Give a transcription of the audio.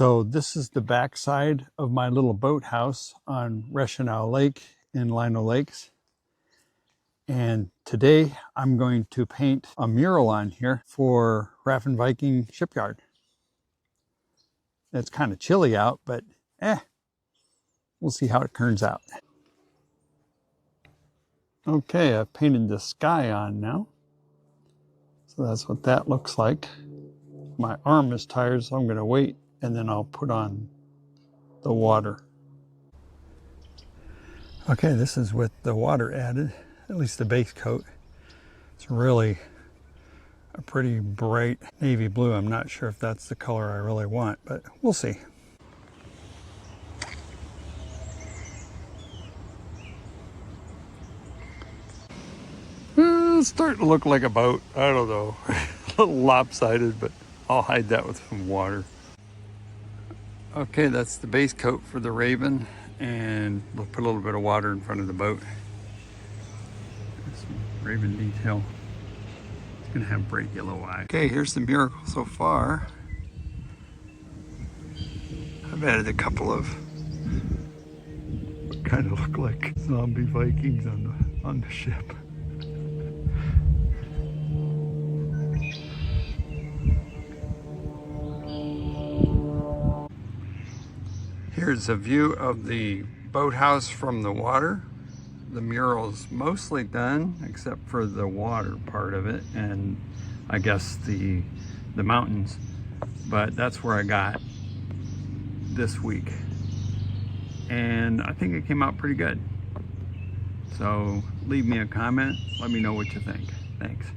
So this is the backside of my little boathouse on Reschenau Lake in Lino Lakes. And today I'm going to paint a mural on here for Hrafn Viking Shipyard. It's kind of chilly out, but we'll see how it turns out. Okay, I've painted the sky on now. So that's what that looks like. My arm is tired, so I'm going to wait and then I'll put on the water. Okay, this is with the water added, at least the base coat. It's really a pretty bright navy blue. I'm not sure if that's the color I really want, but we'll see. It's starting to look like a boat. I don't know. A little lopsided, but I'll hide that with some water. Okay, that's the base coat for the Raven, and we'll put a little bit of water in front of the boat. There's some Raven detail. It's gonna have bright yellow eyes. Okay, here's the mural so far. I've added a couple of what kind of look like zombie Vikings on the ship. Here's a view of the boathouse from the water. The mural's mostly done except for the water part of it and I guess the mountains, but that's where I got this week. And I think it came out pretty good. So leave me a comment, let me know what you think. Thanks.